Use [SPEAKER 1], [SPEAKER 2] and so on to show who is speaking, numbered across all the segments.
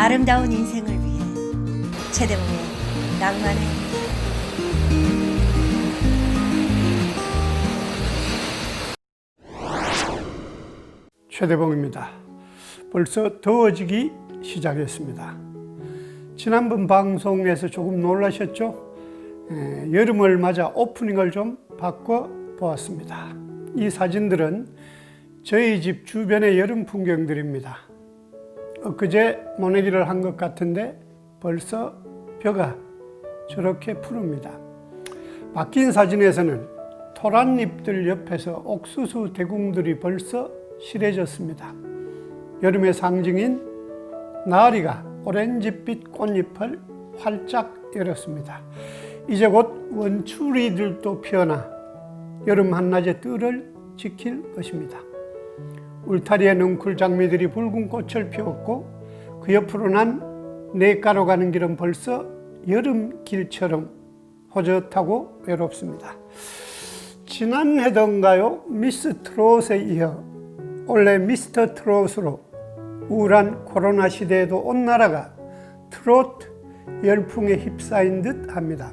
[SPEAKER 1] 아름다운 인생을 위해 최대봉의 낭만의
[SPEAKER 2] 최대봉입니다. 벌써 더워지기 시작했습니다. 지난번 방송에서 조금 놀라셨죠? 여름을 맞아 오프닝을 좀 바꿔 보았습니다. 이 사진들은 저희 집 주변의 여름 풍경들입니다. 엊그제 모내기를 한 것 같은데 벌써 벼가 저렇게 푸릅니다. 바뀐 사진에서는 토란잎들 옆에서 옥수수 대궁들이 벌써 실해졌습니다. 여름의 상징인 나리가 오렌지빛 꽃잎을 활짝 열었습니다. 이제 곧 원추리들도 피어나 여름 한낮의 뜰을 지킬 것입니다. 울타리에 넝쿨 장미들이 붉은 꽃을 피웠고 그 옆으로 난 냇가로 가는 길은 벌써 여름길처럼 호젓하고 외롭습니다. 지난해던가요? 미스 트롯에 이어 올해 미스터 트롯으로 우울한 코로나 시대에도 온 나라가 트롯 열풍에 휩싸인 듯 합니다.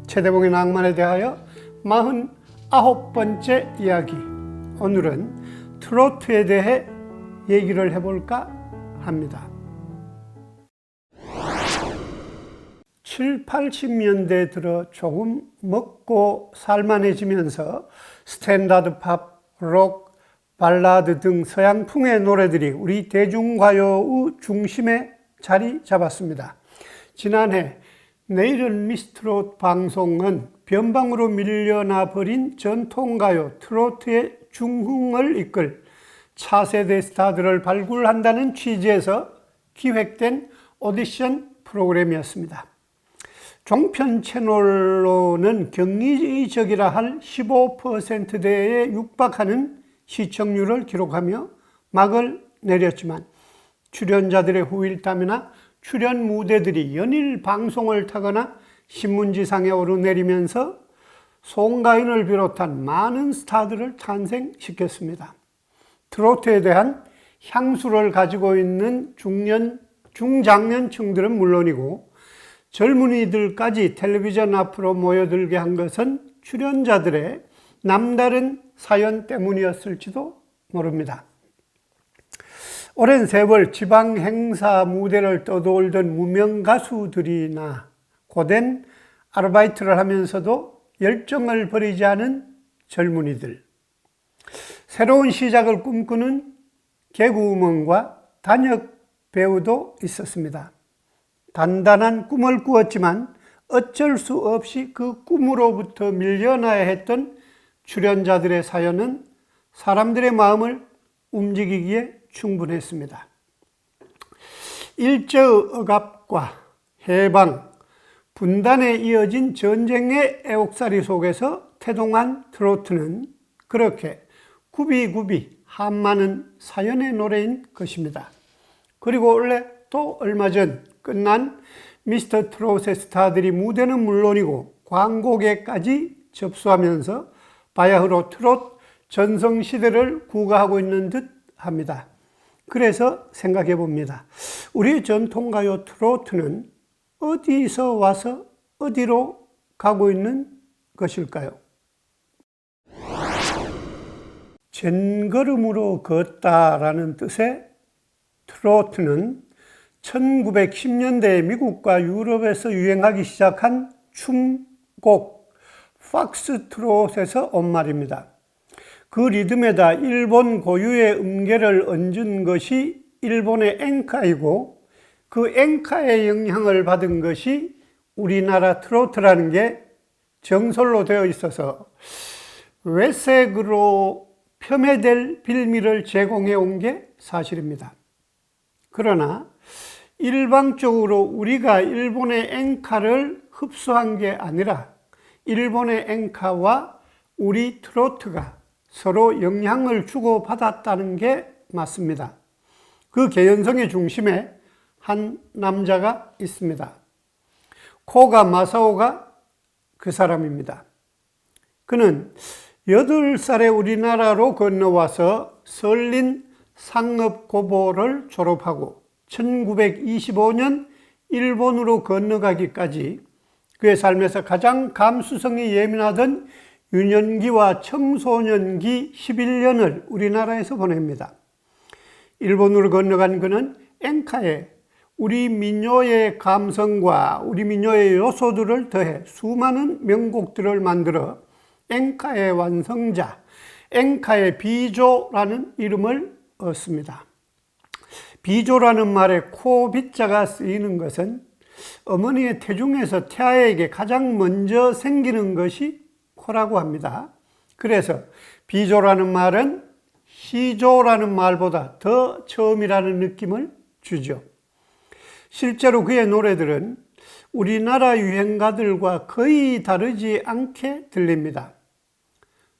[SPEAKER 2] 최대봉의 낭만에 대하여 49번째 이야기. 오늘은 트로트에 대해 얘기를 해볼까 합니다. 7, 80년대 들어 조금 먹고 살만해지면서 스탠다드 팝, 록, 발라드 등 서양풍의 노래들이 우리 대중가요의 중심에 자리 잡았습니다. 지난해 내일은 미스트롯 방송은 변방으로 밀려나 버린 전통가요 트로트의 중흥을 이끌 차세대 스타들을 발굴한다는 취지에서 기획된 오디션 프로그램이었습니다. 종편 채널로는 경이적이라 할 15%대에 육박하는 시청률을 기록하며 막을 내렸지만 출연자들의 후일담이나 출연 무대들이 연일 방송을 타거나 신문지상에 오르내리면서 송가인을 비롯한 많은 스타들을 탄생시켰습니다. 트로트에 대한 향수를 가지고 있는 중장년층들은 물론이고 젊은이들까지 텔레비전 앞으로 모여들게 한 것은 출연자들의 남다른 사연 때문이었을지도 모릅니다. 오랜 세월 지방 행사 무대를 떠돌던 무명 가수들이나 고된 아르바이트를 하면서도 열정을 버리지 않은 젊은이들, 새로운 시작을 꿈꾸는 개그우먼과 단역 배우도 있었습니다. 단단한 꿈을 꾸었지만 어쩔 수 없이 그 꿈으로부터 밀려나야 했던 출연자들의 사연은 사람들의 마음을 움직이기에 충분했습니다. 일제의 억압과 해방, 분단에 이어진 전쟁의 애옥살이 속에서 태동한 트로트는 그렇게 굽이굽이 한많은 사연의 노래인 것입니다. 그리고 원래 또 얼마 전 끝난 미스터 트롯의 스타들이 무대는 물론이고 광고계까지 접수하면서 바야흐로 트롯 전성시대를 구가하고 있는 듯 합니다. 그래서 생각해 봅니다. 우리 전통가요 트로트는 어디서 와서 어디로 가고 있는 것일까요? 젠걸음으로 걷다라는 뜻의 트로트는 1910년대에 미국과 유럽에서 유행하기 시작한 춤곡 팍스트롯에서 온 말입니다. 그 리듬에다 일본 고유의 음계를 얹은 것이 일본의 엔카이고 그 엔카의 영향을 받은 것이 우리나라 트로트라는 게 정설로 되어 있어서 외색으로 폄훼될 빌미를 제공해 온 게 사실입니다. 그러나 일방적으로 우리가 일본의 엔카를 흡수한 게 아니라 일본의 엔카와 우리 트로트가 서로 영향을 주고받았다는 게 맞습니다. 그 개연성의 중심에 한 남자가 있습니다. 코가 마사오가 그 사람입니다. 그는 8살에 우리나라로 건너와서 설린 상업고보를 졸업하고 1925년 일본으로 건너가기까지 그의 삶에서 가장 감수성이 예민하던 유년기와 청소년기 11년을 우리나라에서 보냅니다. 일본으로 건너간 그는 엔카에 우리 민요의 감성과 우리 민요의 요소들을 더해 수많은 명곡들을 만들어 엔카의 완성자, 엔카의 비조라는 이름을 얻습니다. 비조라는 말에 코 비자가 쓰이는 것은 어머니의 태중에서 태아에게 가장 먼저 생기는 것이 코라고 합니다. 그래서 비조라는 말은 시조라는 말보다 더 처음이라는 느낌을 주죠. 실제로 그의 노래들은 우리나라 유행가들과 거의 다르지 않게 들립니다.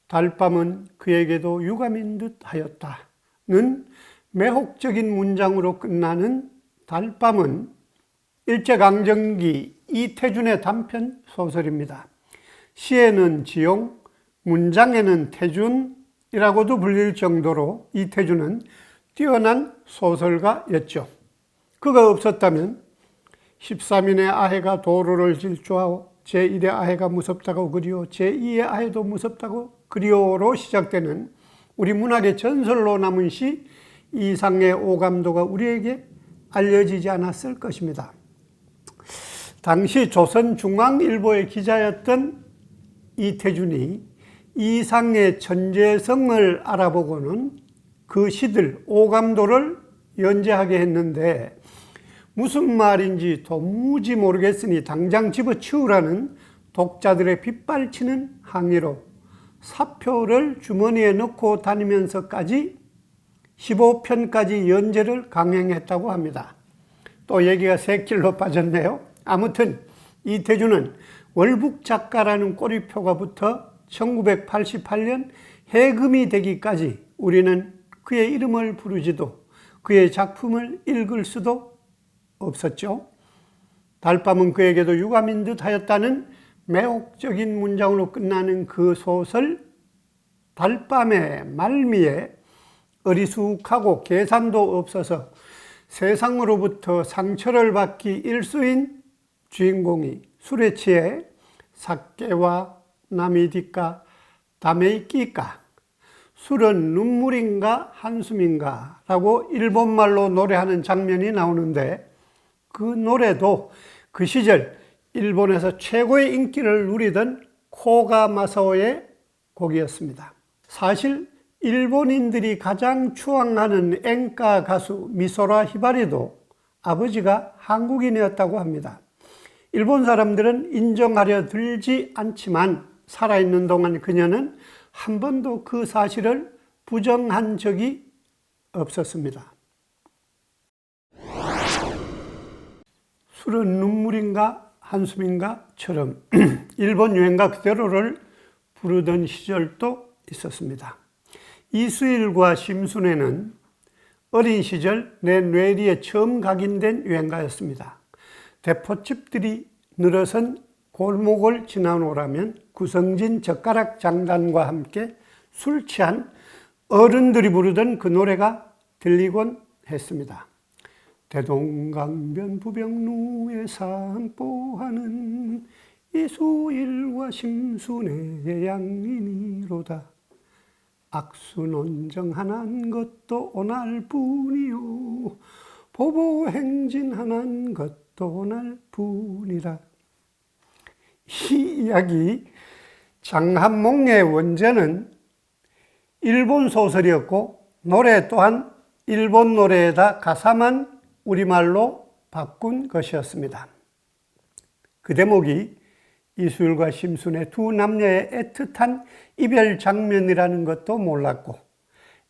[SPEAKER 2] 달밤은 그에게도 유감인 듯 하였다는 매혹적인 문장으로 끝나는 달밤은 일제강점기 이태준의 단편 소설입니다. 시에는 지용, 문장에는 태준이라고도 불릴 정도로 이태준은 뛰어난 소설가였죠. 그가 없었다면 13인의 아해가 도로를 질주하오, 제1의 아해가 무섭다고 그리오, 제2의 아해도 무섭다고 그리오로 시작되는 우리 문학의 전설로 남은 시 이상의 오감도가 우리에게 알려지지 않았을 것입니다. 당시 조선중앙일보의 기자였던 이태준이 이상의 천재성을 알아보고는 그 시들 오감도를 연재하게 했는데 무슨 말인지 도무지 모르겠으니 당장 집어치우라는 독자들의 빗발치는 항의로 사표를 주머니에 넣고 다니면서까지 15편까지 연재를 강행했다고 합니다. 또 얘기가 새길로 빠졌네요. 아무튼 이태준은 월북 작가라는 꼬리표가 붙어 1988년 해금이 되기까지 우리는 그의 이름을 부르지도 그의 작품을 읽을 수도 없었죠. 달밤은 그에게도 유감인 듯 하였다는 매혹적인 문장으로 끝나는 그 소설 달밤의 말미에 어리숙하고 계산도 없어서 세상으로부터 상처를 받기 일수인 주인공이 술에 취해 사케와 나미디까 다메이끼까 술은 눈물인가 한숨인가 라고 일본말로 노래하는 장면이 나오는데 그 노래도 그 시절 일본에서 최고의 인기를 누리던 코가 마사오의 곡이었습니다. 사실 일본인들이 가장 추앙하는 엔카 가수 미소라 히바리도 아버지가 한국인이었다고 합니다. 일본 사람들은 인정하려 들지 않지만 살아있는 동안 그녀는 한 번도 그 사실을 부정한 적이 없었습니다. 술은 눈물인가 한숨인가처럼 일본 유행가 그대로를 부르던 시절도 있었습니다. 이수일과 심순애는 어린 시절 내 뇌리에 처음 각인된 유행가였습니다. 대포집들이 늘어선 골목을 지나오라면 구성진 젓가락 장단과 함께 술 취한 어른들이 부르던 그 노래가 들리곤 했습니다. 대동강변 부병루에 산보하는 이수일과 심순애의 양인이로다. 악수논정하는 것도 오날뿐이요 보보행진하는 것도 오날뿐이라. 이 이야기 장한몽의 원제는 일본 소설이었고 노래 또한 일본 노래에다 가사만 우리말로 바꾼 것이었습니다. 그 대목이 이수일과 심순애 두 남녀의 애틋한 이별 장면이라는 것도 몰랐고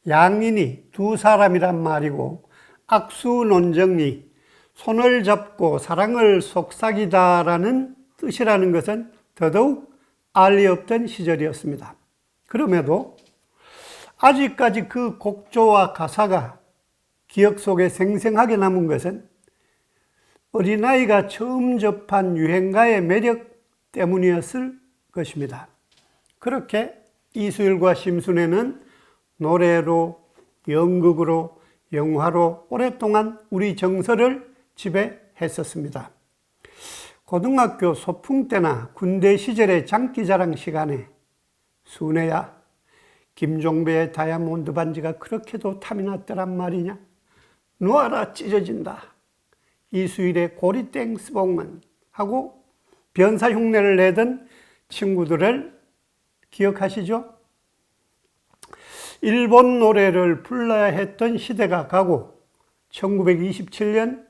[SPEAKER 2] 양인이 두 사람이란 말이고 악수논정이 손을 잡고 사랑을 속삭이다라는 뜻이라는 것은 더더욱 알리 없던 시절이었습니다. 그럼에도 아직까지 그 곡조와 가사가 기억 속에 생생하게 남은 것은 어린아이가 처음 접한 유행가의 매력 때문이었을 것입니다. 그렇게 이수일과 심순애는 노래로, 연극으로, 영화로 오랫동안 우리 정서를 지배했었습니다. 고등학교 소풍 때나 군대 시절의 장기자랑 시간에 순애야, 김종배의 다이아몬드 반지가 그렇게도 탐이 났더란 말이냐? 놓아라 찢어진다. 이수일의 고리땡 스봉은 하고 변사 흉내를 내던 친구들을 기억하시죠? 일본 노래를 불러야 했던 시대가 가고 1927년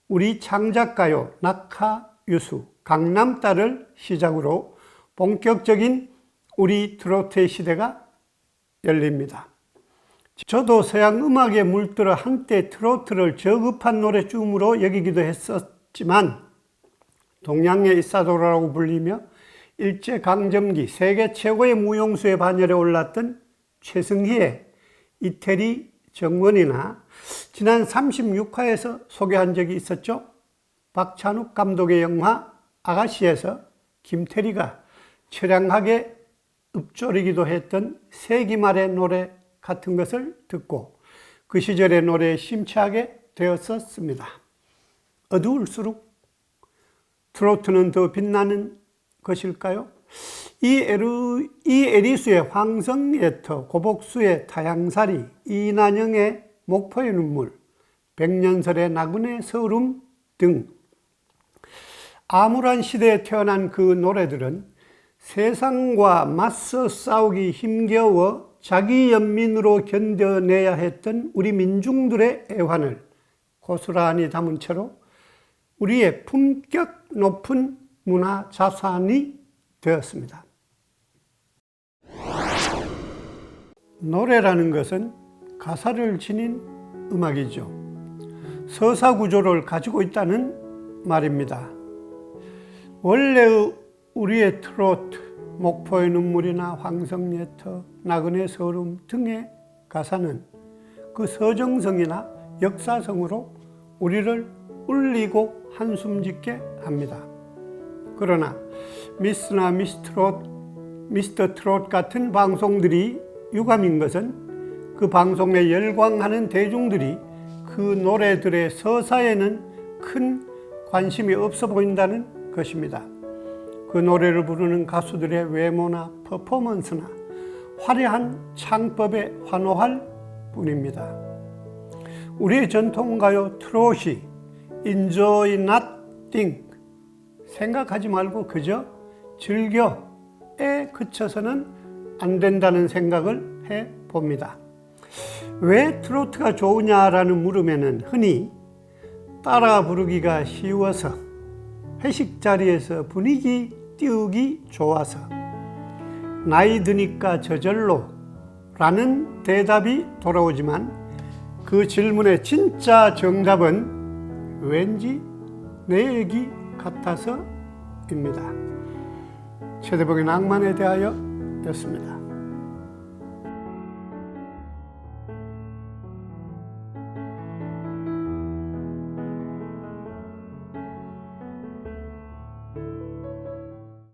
[SPEAKER 2] 우리 창작가요 나카유수, 강남딸을 시작으로 본격적인 우리 트로트의 시대가 열립니다. 저도 서양 음악에 물들어 한때 트로트를 저급한 노래쯤으로 여기기도 했었지만 동양의 이사도라고 불리며 일제강점기 세계 최고의 무용수의 반열에 올랐던 최승희의 이태리 정원이나 지난 36화에서 소개한 적이 있었죠. 박찬욱 감독의 영화 아가씨에서 김태리가 처량하게 읊조리기도 했던 세기말의 노래 같은 것을 듣고 그 시절의 노래에 심취하게 되었었습니다. 어두울수록 트로트는 더 빛나는 것일까요? 이 에리수의 황성예터, 고복수의 타향살이, 이난영의 목포의 눈물, 백년설의 나그네 서름 등 암울한 시대에 태어난 그 노래들은 세상과 맞서 싸우기 힘겨워 자기 연민으로 견뎌내야 했던 우리 민중들의 애환을 고스란히 담은 채로 우리의 품격 높은 문화 자산이 되었습니다. 노래라는 것은 가사를 지닌 음악이죠. 서사 구조를 가지고 있다는 말입니다. 원래 우리의 트로트, 목포의 눈물이나 황성예터, 나그네 서름 등의 가사는 그 서정성이나 역사성으로 우리를 울리고 한숨 짓게 합니다. 그러나 미스나 미스터 트롯 같은 방송들이 유감인 것은 그 방송에 열광하는 대중들이 그 노래들의 서사에는 큰 관심이 없어 보인다는 것입니다. 그 노래를 부르는 가수들의 외모나 퍼포먼스나 화려한 창법에 환호할 뿐입니다. 우리의 전통가요 트롯이 enjoy not think, 생각하지 말고 그저 즐겨에 그쳐서는 안 된다는 생각을 해봅니다. 왜 트로트가 좋으냐라는 물음에는 흔히 따라 부르기가 쉬워서, 회식 자리에서 분위기 띄우기 좋아서, 나이 드니까 저절로 라는 대답이 돌아오지만 그 질문의 진짜 정답은 왠지 내 얘기 같아서입니다. 최대봉의 낭만에 대하여 였습니다.